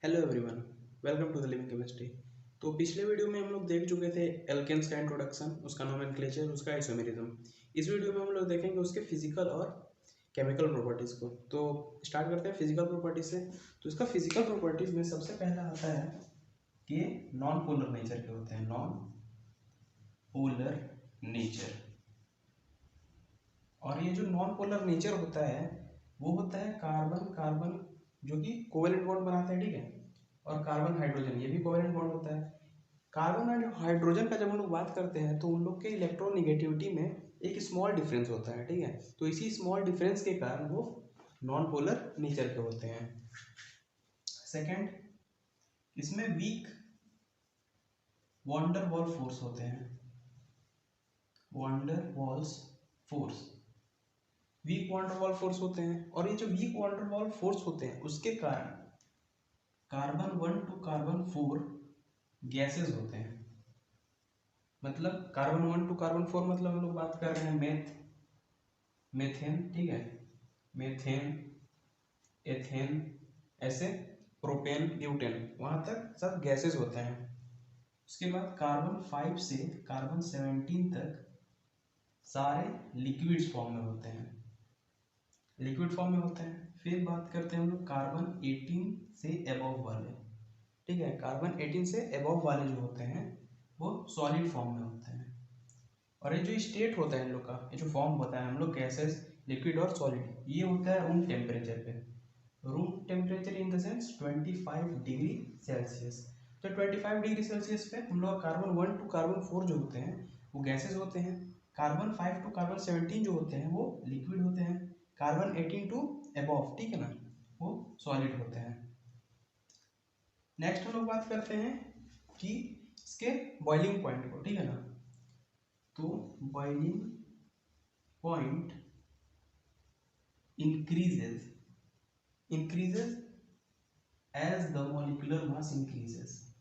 Hello everyone, welcome to the living chemistry. तो पिछले video में हम लोग देख चुके थे एल्केन्स का इंट्रोडक्शन, उसका नोमेनक्लेचर, उसका आइसोमेरिज्म। इस वीडियो में हम लोग देखेंगे उसके फिजिकल और केमिकल प्रॉपर्टीज़ को। तो स्टार्ट करते हैं फिजिकल प्रॉपर्टीज से। तो इसका फिजिकल प्रॉपर्टीज में सबसे पहला आता है कि नॉन पोलर नेचर के होते हैं, नॉन पोलर नेचर। और ये जो नॉन पोलर नेचर होता है वो होता है कार्बन कार्बन जो कि कोवेलेंट बॉन्ड बनाते हैं, ठीक है, और कार्बन हाइड्रोजन ये भी कोवेलेंट बॉन्ड होता है। कार्बन और हाइड्रोजन का जब हम लोग बात करते हैं तो उन लोग के इलेक्ट्रोनेगेटिविटी में एक स्मॉल डिफरेंस होता है, ठीक है। तो इसी स्मॉल डिफरेंस के कारण वो नॉन पोलर नेचर के होते हैं। सेकंड, इसमें वीक वॉन्डर वॉल फोर्स होते हैं, van der Waals force, weak van der Waals force होते हैं। और ये जो वीक वॉन्डर वॉल फोर्स होते हैं उसके कारण कार्बन 1 टू कार्बन 4 गैसेस होते हैं। मतलब कार्बन 1 टू कार्बन 4 मतलब हम लोग बात कर रहे हैं मेथेन, ठीक है, मेथेन, एथेन, ऐसे प्रोपेन, ब्यूटेन, वहां तक सब गैसेस होते हैं। उसके बाद कार्बन 5 से कार्बन 17 तक सारे लिक्विड्स फॉर्म में होते हैं, लिक्विड फॉर्म में होते हैं। फिर बात करते हैं हम लोग कार्बन 18 से अबव वाले, ठीक है, कार्बन 18 से अबव वाले जो होते हैं वो सॉलिड फॉर्म में होते हैं। और ये जो स्टेट होता है इन लोग का, ये जो फॉर्म होता है हम लोग गैसेस, लिक्विड और सॉलिड, ये होता है रूम टेम्परेचर पे। Room temperature in the sense 25 degree Celsius. तो 25 डिग्री सेल्सियस पे हम लोग कार्बन 1 टू कार्बन 4 जो होते हैं वो गैसेस होते हैं, कार्बन 5 टू कार्बन 17 जो होते हैं वो लिक्विड होते हैं, कार्बन 18 टू अबव, ठीक है ना, वो सॉलिड होते हैं। नेक्स्ट हम लोग बात करते हैं कि इसके बॉइलिंग पॉइंट को, ठीक है ना। तो boiling point increases as the molecular mass increases,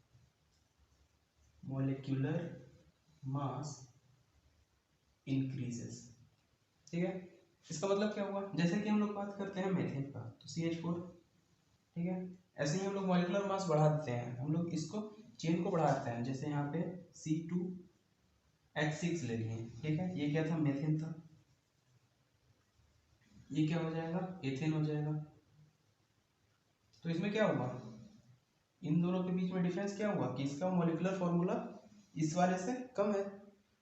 molecular mass increases, ठीक है। इसका मतलब क्या हुआ, जैसे कि हम लोग बात करते हैं मेथेन का तो CH4, ठीक है, ऐसे ही हम लोग मॉलिक्यूलर मास बढ़ा देते हैं, हम लोग इसको चेन को बढ़ा देते हैं। जैसे यहाँ पे C2H6 ले लिए, ठीक है, ये क्या था, मेथेन था, ये क्या हो जाएगा, एथेन हो जाएगा। तो इसमें क्या हुआ, इन दोनों के बीच में डिफरेंस क्या हुआ कि इसका मॉलिक्यूलर फॉर्मूला इस वाले से कम है,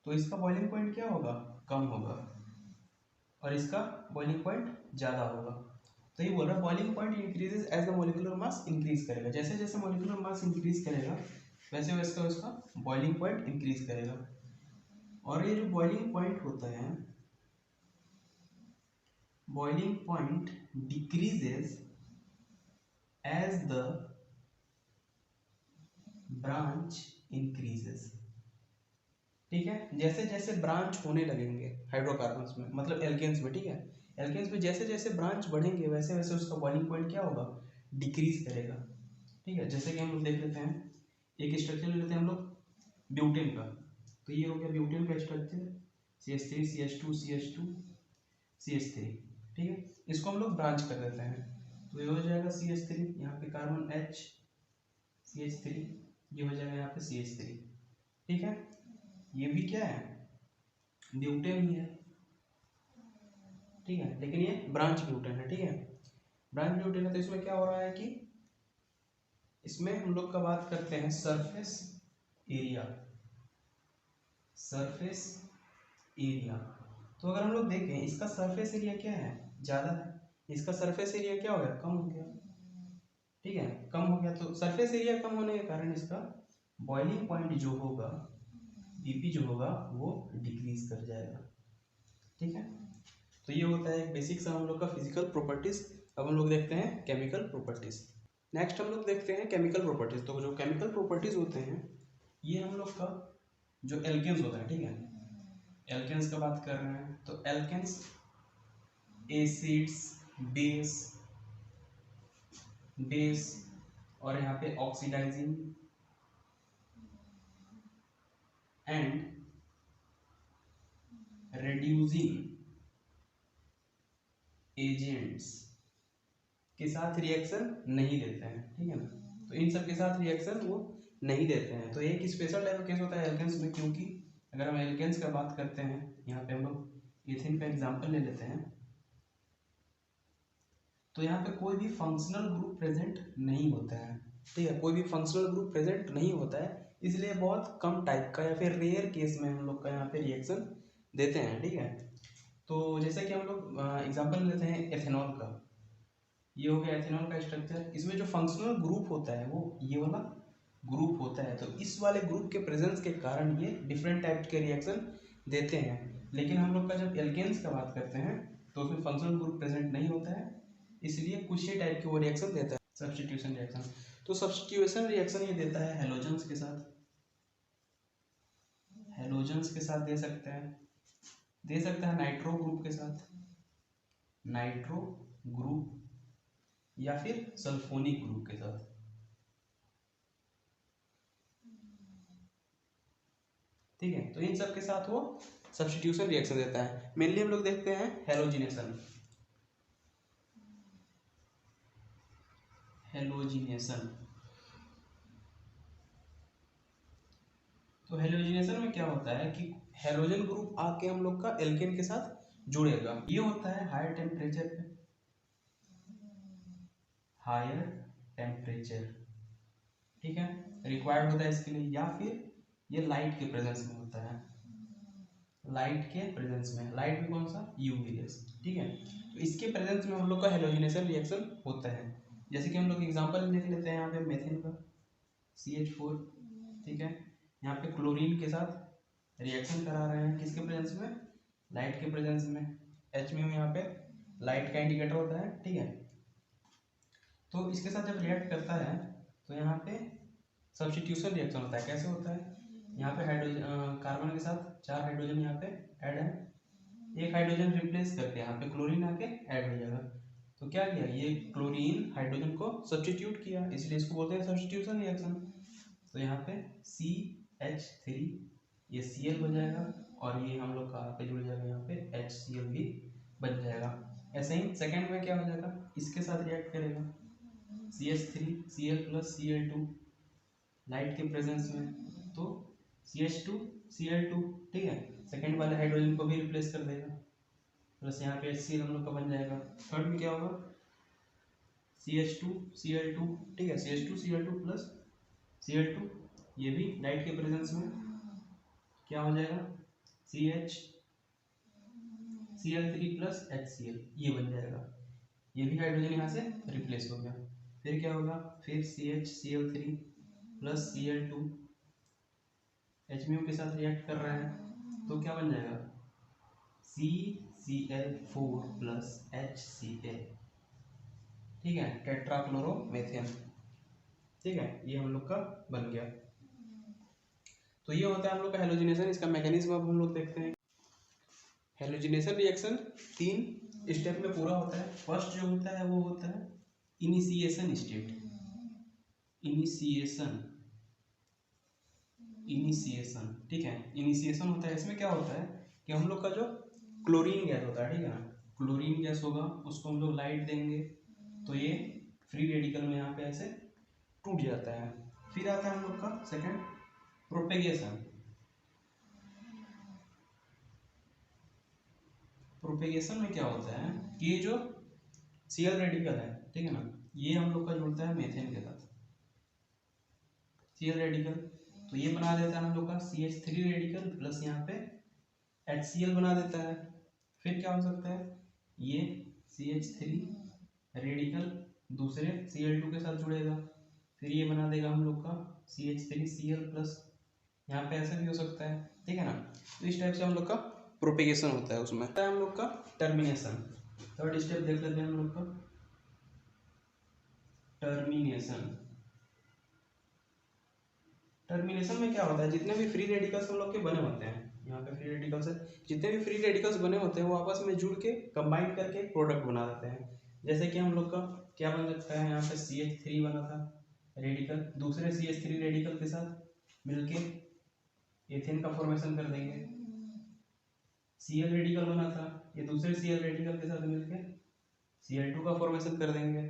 तो इसका बॉइलिंग पॉइंट क्या होगा, कम होगा, और इसका बॉइलिंग पॉइंट ज़्यादा होगा। तो ये बोल रहा है boiling point increases as the molecular mass increase करेगा, जैसे जैसे मॉलिक्यूलर मास इंक्रीज करेगा वैसे वैसे उसका बॉइलिंग पॉइंट इंक्रीज करेगा। और ये जो बॉइलिंग पॉइंट होता है, boiling point decreases as the branch increases, ठीक है, जैसे जैसे ब्रांच होने लगेंगे हाइड्रोकार्बन्स में, मतलब एल्केन्स में, ठीक है, एल्केन्स में जैसे जैसे ब्रांच बढ़ेंगे वैसे वैसे उसका बॉइलिंग पॉइंट क्या होगा, डिक्रीज करेगा, ठीक है। जैसे कि हम लोग देख लेते हैं, एक स्ट्रक्चर ले लेते हैं हम लोग ब्यूटेन का। तो ये हो गया ब्यूटेन का structure, CH3 CH2 CH2 CH3, ठीक है, इसको हम लोग ब्रांच कर देते हैं। तो ये हो जाएगा CH3, यहाँ पे कार्बन H, CH3, ये हो जाएगा यहाँ पे CH3, ठीक है। ये भी क्या है, ब्यूटेन ही है, ठीक है, लेकिन ये ब्रांच ब्यूटेन है, ठीक है, ब्रांच ब्यूटेन है। तो इसमें क्या हो रहा है कि इसमें हम लोग का बात करते हैं सरफेस एरिया, सरफेस एरिया। तो अगर हम लोग देखें इसका सरफेस एरिया क्या है, ज़्यादा है, इसका सरफेस एरिया क्या हो गया, कम हो गया, ठीक है, कम हो गया। तो सरफेस एरिया कम होने के कारण इसका बॉइलिंग पॉइंट जो होगा, BP जो होगा वो डिक्रीज कर जाएगा, ठीक है। तो ये होता है बेसिक सा हम लोग का फिजिकल प्रॉपर्टीज। अब हम लोग देखते हैं केमिकल प्रॉपर्टीज। नेक्स्ट हम लोग देखते हैं केमिकल प्रॉपर्टीज। तो जो केमिकल प्रॉपर्टीज होते हैं ये हम लोग का जो एल्केन्स होता है, ठीक है, एल्केन्स का बात कर रहे हैं। तो एल्केन्स एसिड्स, बेस और यहाँ पे ऑक्सीडाइजिंग एंड रेड्यूसिंग एजेंट्स के साथ रिएक्शन नहीं देते हैं, ठीक है ना। तो इन सब के साथ रिएक्शन वो नहीं देते हैं। तो एक स्पेशल टाइप का केस होता है एल्केन्स में, क्योंकि अगर हम एल्केन्स का बात करते हैं, यहाँ पे हम लोग एथेन का एग्जाम्पल ले लेते हैं, तो यहाँ पे कोई भी फंक्शनल ग्रुप प्रेजेंट नहीं होता है, ठीक है, कोई भी फंक्शनल ग्रुप प्रेजेंट नहीं होता है, इसलिए बहुत कम टाइप का या फिर रेयर केस में हम लोग का यहाँ पे रिएक्शन देते हैं, ठीक है। तो जैसे कि हम लोग एग्जाम्पल लेते हैं एथेनॉल का, ये हो गया एथेनॉल का स्ट्रक्चर। इसमें जो फंक्शनल ग्रुप होता है वो ये वाला ग्रुप होता है, तो इस वाले ग्रुप के प्रेजेंस के कारण ये डिफरेंट टाइप के रिएक्शन देते हैं। लेकिन हम लोग का जब एल्केन्स का बात करते हैं तो उसमें फंक्शनल ग्रुप प्रेजेंट नहीं होता है, इसलिए कुछ ही टाइप के वो रिएक्शन देता है, सब्स्टिट्यूशन रिएक्शन। तो सब्स्टिट्यूशन रिएक्शन ये देता है हेलोजेंस के साथ, हेलोजेंस के साथ दे सकता है नाइट्रो ग्रुप के साथ, नाइट्रो ग्रुप, या फिर सल्फोनिक ग्रुप के साथ, ठीक है। तो इन सब के साथ वो सब्स्टिट्यूशन रिएक्शन देता है। मेनली हम लोग देखते हैं हेलोजिनेशन, हेलोजिनेशन। तो हेलोजिनेशन में क्या होता है कि हेलोजन ग्रुप आके हम लोग का एल्केन के साथ जुड़ेगा, ये होता है हायर टेम्परेचर पे, हायर टेम्परेचर, ठीक है, रिक्वायर्ड होता है इसके लिए, या फिर ये लाइट के प्रेजेंस में होता है, लाइट के प्रेजेंस में, लाइट भी कौन सा, यूवी रेस, ठीक है। तो इसके प्रेजेंस में हम लोग का हेलोजिनेशन रिएक्शन होता है। जैसे कि हम लोग एग्जांपल देख लेते हैं यहाँ पे मेथिन का CH4, ठीक है, यहाँ पे क्लोरीन के साथ रिएक्शन करा रहे हैं, किसके प्रेजेंस में, लाइट के प्रेजेंस में। H यहाँ पे लाइट का इंडिकेटर होता है, ठीक है। तो इसके साथ जब रिएक्ट करता है तो यहाँ पे सब्स्टिट्यूशन रिएक्शन होता है। कैसे होता है, यहाँ पे हाइड्रोजन कार्बन के साथ 4 हाइड्रोजन यहाँ पे ऐड है, एक हाइड्रोजन रिप्लेस करके यहाँ पे क्लोरीन आके ऐड हो जाएगा। तो क्या किया, ये क्लोरीन हाइड्रोजन को सब्स्टिट्यूट किया, इसलिए इसको बोलते हैं सब्स्टिट्यूशन रिएक्शन। तो यहाँ पे CH3 ये Cl हो जाएगा, और ये हम लोग कहाँ पे जुड़ जाएगा, यहाँ पे HCl भी बन जाएगा। ऐसे ही सेकेंड में क्या हो जाएगा, इसके साथ रिएक्ट करेगा CH3 Cl plus Cl2 light के प्रेजेंस में, तो CH2 Cl2, ठीक है, सेकेंड वाले हाइड्रोजन को भी रिप्लेस कर देगा, प्लस यहाँ पे HCl हम लोग का बन जाएगा। थर्ड में क्या होगा, CH2 Cl2, ठीक है, CH2 Cl2 प्लस Cl2, ये भी लाइट के प्रेजेंस में क्या हो जाएगा, Cl3 प्लस HCl, ये बन जाएगा, ये भी हाइड्रोजन यहाँ से रिप्लेस हो गया। फिर क्या होगा, फिर CH प्लस Cl2 HMU के साथ रिएक्ट कर रहा है, तो क्या बन जाएगा, CCl4 प्लस HCl, ठीक है, टेट्राक्लोरोमेथेन, ठीक है, ये हम लोग का बन गया। तो ये होता है हम लोग का हेलोजिनेशन। इसका मैकेनिज्म अब हम लोग देखते हैं। हेलोजिनेशन रिएक्शन 3 स्टेप में पूरा होता है। फर्स्ट जो होता है वो होता है इनिशिएशन स्टेट, इनिशिएशन, ठीक है, इनिशिएशन होता है। इसमें क्या होता है कि हम लोग का जो क्लोरीन गैस होता है, ठीक है ना, क्लोरीन गैस होगा, उसको हम लोग लाइट देंगे तो ये फ्री रेडिकल में यहाँ पे ऐसे टूट जाता है। फिर आता है हम लोग का सेकंड प्रोपेगेशन। प्रोपेगेशन में क्या होता है कि ये जो Cl रेडिकल है, ठीक है ना, ये हम लोग का जुड़ता है मेथेन के साथ, Cl रेडिकल, तो ये बना देता है हम लोग का CH3 रेडिकल प्लस यहाँ पे HCl बना देता है। फिर क्या हो सकता है, ये CH3 रेडिकल दूसरे Cl2 के साथ जुड़ेगा, फिर ये बना देगा हम लोग का CH3Cl प्लस, यहाँ पे ऐसा भी हो सकता है, ठीक है ना। तो इस टाइप से हम लोग का प्रोपेगेशन होता है। उसमें हम लोग का टर्मिनेशन, थर्ड स्टेप देख लेते हैं हम लोग का टर्मिनेशन। टर्मिनेशन में क्या होता है, जितने भी फ्री रेडिकल्स हम लोग के बने होते हैं, यहाँ पे फ्री रेडिकल्स है, जितने भी फ्री रेडिकल्स बने होते हैं वो आपस में जुड़ के कंबाइन करके एक प्रोडक्ट बना देते हैं। जैसे कि हम लोग का क्या बन सकता है, यहाँ पे CH3 बना था रेडिकल, दूसरे CH3 रेडिकल के साथ मिलके एथेन का फॉर्मेशन कर देंगे। Cl रेडिकल बना था, ये दूसरे Cl रेडिकल के साथ मिलके Cl2 का फॉर्मेशन कर देंगे।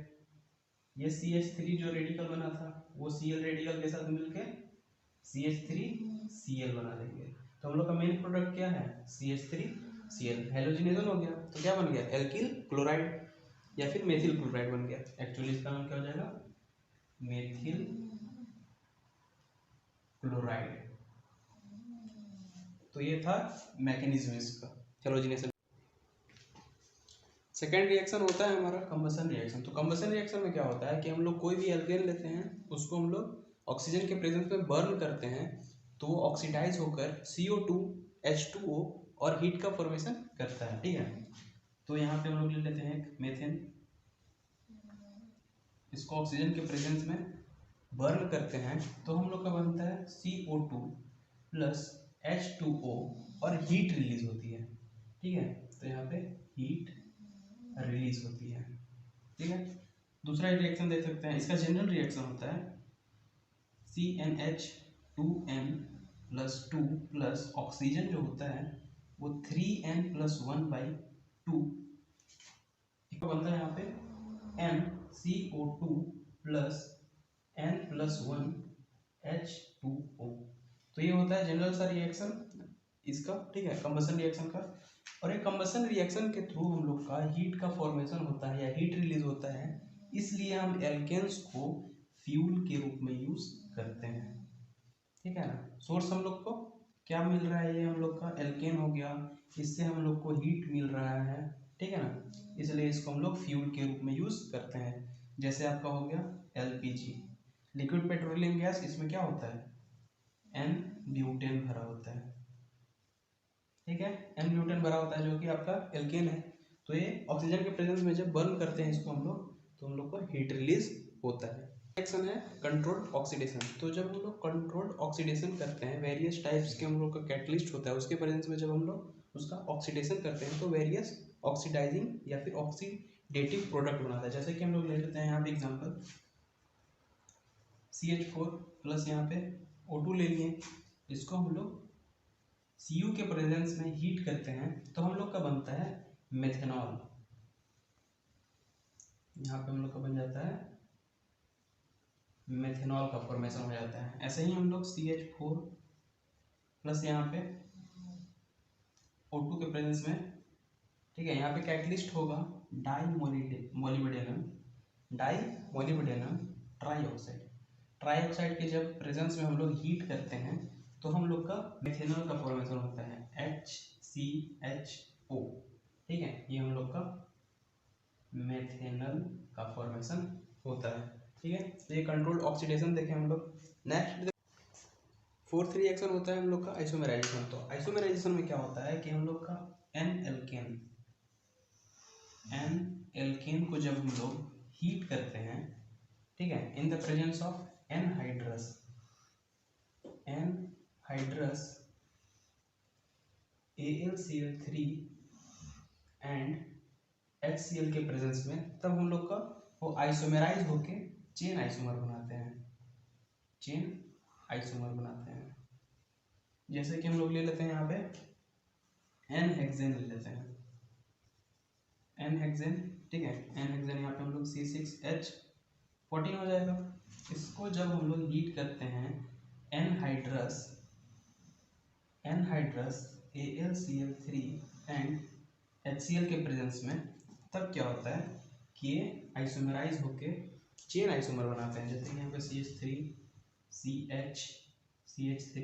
ये CH3 जो रेडिकल बना था वो Cl रेडिकल के साथ मिलके CH3Cl बना देंगे। तो हम लोग का मेन प्रोडक्ट क्या है, CH3Cl। हेलोजिनेशन हो गया तो क्या बन गया, एल्किल क्लोराइड या फिर मेथिल क्लोराइड बन गया। एक्चुअली इसका नाम क्या हो जाएगा, मेथिल क्लोराइड। तो ये था मैकेनिज्म इसका हेलोजिनेशन। सेकेंड रिएक्शन होता है हमारा कंबसन रिएक्शन। तो कंबसन रिएक्शन में क्या होता है कि हम लोग कोई भी एल्केन लेते हैं, उसको हम लोग ऑक्सीजन के प्रेजेंस में बर्न करते हैं, तो वो ऑक्सीडाइज होकर CO2 H2O और हीट का फॉर्मेशन करता है। ठीक है, तो यहाँ पे हम लोग ले लेते हैं मेथेन, इसको ऑक्सीजन के प्रेजेंस में बर्न करते हैं तो हम लोग का बनता है CO2 प्लस H2O और हीट रिलीज होती है। ठीक है, तो यहाँ पे हीट रिलीज होती है। ठीक है, दूसरा रिएक्शन देख सकते हैं, इसका जनरल रिएक्शन होता है CnH2n प्लस 2 प्लस ऑक्सीजन जो होता है वो 3n प्लस 1/2 बनता है यहाँ पे NCO2 plus n plus 1 H2O। तो ये होता है जनरल सा रिएक्शन इसका। ठीक है, कंबसन रिएक्शन का। और एक कंबसन रिएक्शन के थ्रू हम लोग का हीट का फॉर्मेशन होता है या हीट रिलीज होता है, इसलिए हम एल्केन्स को फ्यूल के रूप में यूज करते हैं। ठीक है ना, सोर्स हम लोग को क्या मिल रहा है, ये हम लोग का एल्केन हो गया, इससे हम लोग को हीट मिल रहा है। ठीक है ना, इसलिए इसको हम लोग फ्यूल के रूप में यूज करते हैं। जैसे आपका हो गया LPG, लिक्विड पेट्रोलियम गैस, इसमें क्या होता है, N ब्यूटेन भरा होता है। ठीक है, N ब्यूटेन भरा होता है जो कि आपका एल्केन है। तो ये ऑक्सीजन के प्रेजेंस में जब बर्न करते हैं इसको हम लोग, तो हम लोग को हीट रिलीज होता है। रिएक्शन है कंट्रोल्ड ऑक्सीडेशन। तो जब हम लोग कंट्रोल्ड ऑक्सीडेशन करते हैं, वेरियस टाइप्स के हम लोग का कैटलिस्ट होता है, उसके प्रेजेंस में जब हम लोग उसका ऑक्सीडेशन करते हैं तो वेरियस ऑक्सीडाइजिंग या फिर ऑक्सीडेटिव प्रोडक्ट बनाता है। जैसे कि हम लोग ले लेते हैं यहाँ पे एग्जांपल CH4 प्लस यहाँ पे O2 ले लिए, इसको हम लोग Cu के प्रेजेंस में हीट करते हैं तो हम लोग का बनता है मेथेनॉल। यहाँ पे हम लोग का बन जाता है मेथेनॉल का फॉर्मेशन हो जाता है। ऐसे ही हम लोग CH4 प्लस यहाँ पे O2 के प्रेजेंस में, ठीक है, यहाँ पे कैटलिस्ट होगा डाई मोलिब्डेनम ट्राईऑक्साइड। ट्राईऑक्साइड के जब प्रेजेंस में हम लोग हीट करते हैं तो हम लोग का मेथेनॉल का फॉर्मेशन होता है HCHO। ठीक है, ये हम लोग का मेथेनॉल का फॉर्मेशन होता है। ठीक है, तो ये कंट्रोल्ड ऑक्सीडेशन देखें हम लोग। नेक्स्ट फोर्थ रिएक्शन होता है हम लोग का आइसोमेराइजेशन। तो आइसोमेराइजेशन में क्या होता है कि हम लोग का एन एल्केन को जब हम लोग हीट करते हैं, ठीक है, in the presence of anhydrous AlCl3 and HCl के प्रेजेंस में, तब हम लोग का वो आइसोमेराइज होके चेन आइसोमर बनाते हैं। जैसे कि हम लोग ले लेते हैं यहाँ पे N-हेक्सेन ले लेते हैं, N-हेक्सेन। ठीक है, N-हेक्सेन यहाँ पे हम लोग C6H14 हो जाएगा। इसको जब हम लोग हीट करते हैं एनहाइड्रस AlCl3 एंड HCl के प्रेजेंस में, तब क्या होता है कि ये आइसोमराइज होके चेन आइसोमर बनाते हैं। जैसे कि यहाँ पे CH3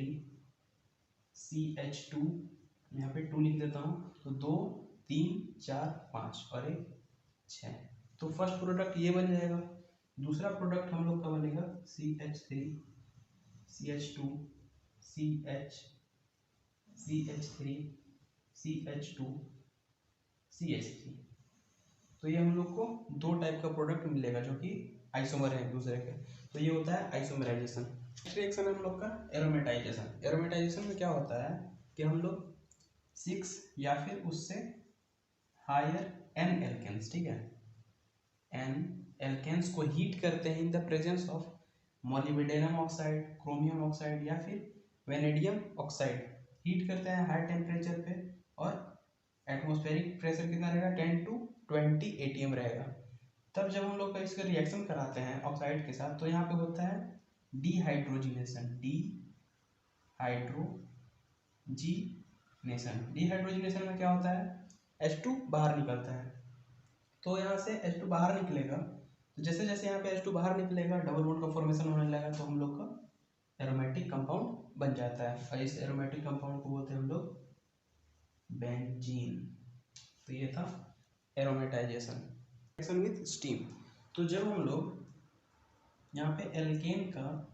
CH2, यहाँ पे 2 लिख देता हूँ, तो 2 3 4 5 और 1 6। तो फर्स्ट प्रोडक्ट ये बन जाएगा। दूसरा प्रोडक्ट हम लोग का बनेगा CH3 CH2 CH3 CH2 CH3। तो ये हम लोग को दो टाइप का प्रोडक्ट मिलेगा जो कि आइसोमर है एक दूसरे के। तो ये होता है आइसोमराइजेशन। नेक्स्ट रिएक्शन हम लोग का एरोमेटाइजेशन। एरोमेटाइजेशन में क्या होता है कि हम लोग 6 या फिर उससे हायर N एल्केन्स, ठीक है, N एल्केन्स को हीट करते हैं in the presence of molybdenum oxide, chromium oxide या फिर वेनेडियम ऑक्साइड। हीट करते हैं हाई टेम्परेचर पे और एटमॉस्फेरिक प्रेशर कितना रहेगा, 10 to 20 atm रहेगा। तब जब हम लोग का इसका रिएक्शन कराते हैं ऑक्साइड के साथ, तो यहाँ पे होता है डिहाइड्रोजिनेशन, डिहाइड्रोजिनेशन में क्या होता है, H2 बाहर निकलता है। तो यहाँ से H2 बाहर निकलेगा, तो जैसे जैसे यहाँ पे H2 बाहर निकलेगा डबल बॉन्ड का फॉर्मेशन होने लगेगा, तो हम लोग का एरोमेटिक कंपाउंड बन जाता है, और इस एरोमेटिक कंपाउंड को बोलते हैं हम लोग बेंजीन। तो ये था एरोमेटाइजेशन, रिएक्शन विथ स्टीम। तो जब हम लोग यहाँ पे एल्केन का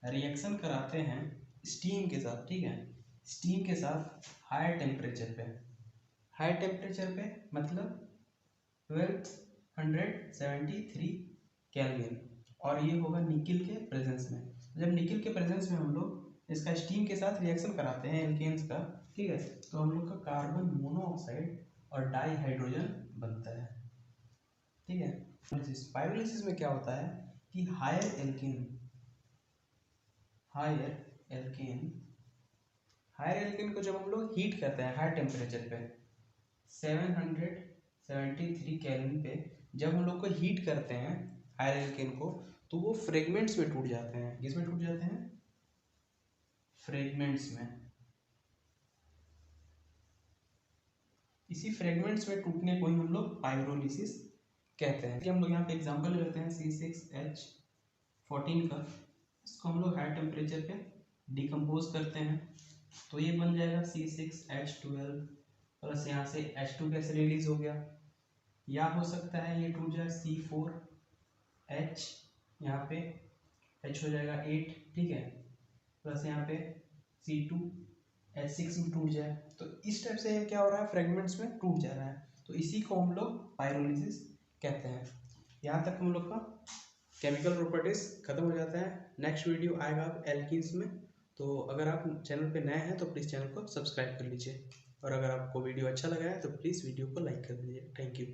रिएक्शन कराते हैं स्टीम के साथ, ठीक है, स्टीम के साथ हायर टेम्परेचर पे, हाई टेम्परेचर पे मतलब 1273 केल्विन, और ये होगा निकिल के प्रेजेंस में। जब निकिल के प्रेजेंस में हम लोग इसका स्टीम के साथ रिएक्शन कराते हैं एल्केन्स का, ठीक है, तो हम लोग का कार्बन मोनोऑक्साइड और डाई हाइड्रोजन बनता है, ठीक है। पाइरोलिसिस में क्या होता है कि हायर एल्केन को जब हम लोग हीट करते हैं हाई टेम्परेचर पे 773 केल्विन पे, जब हम लोग को हीट करते हैं हायर एल्केन को, तो वो फ्रेगमेंट्स में टूट जाते हैं। किसमें टूट जाते हैं, फ्रेगमेंट्स में। इसी फ्रेगमेंट्स में टूटने को ही हम लोग पाइरोलिसिस कहते हैं। हम लोग यहाँ पे एग्जांपल लेते हैं C6H14 का, इसको हम लोग हाई टेम्परेचर पे डिकम्पोज करते हैं, तो ये बन जाएगा C6H12 प्लस यहाँ से H2 गैस रिलीज हो गया, या हो सकता है ये टूट जाए C4H, यहाँ पे H हो जाएगा 8, ठीक है, प्लस यहाँ पे C2H6 भी टूट जाए। तो इस टाइप से क्या हो रहा है, फ्रेगमेंट्स में टूट जा रहा है, तो इसी को हम लोग पाइरोलिसिस कहते हैं। यहाँ तक हम लोग का केमिकल प्रॉपर्टीज खत्म हो जाता है। नेक्स्ट वीडियो आएगा एल्कीन्स में, तो अगर आप चैनल पे नए हैं तो प्लीज़ चैनल को सब्सक्राइब कर लीजिए, और अगर आपको वीडियो अच्छा लगा है तो प्लीज़ वीडियो को लाइक कर दीजिए। Thank you.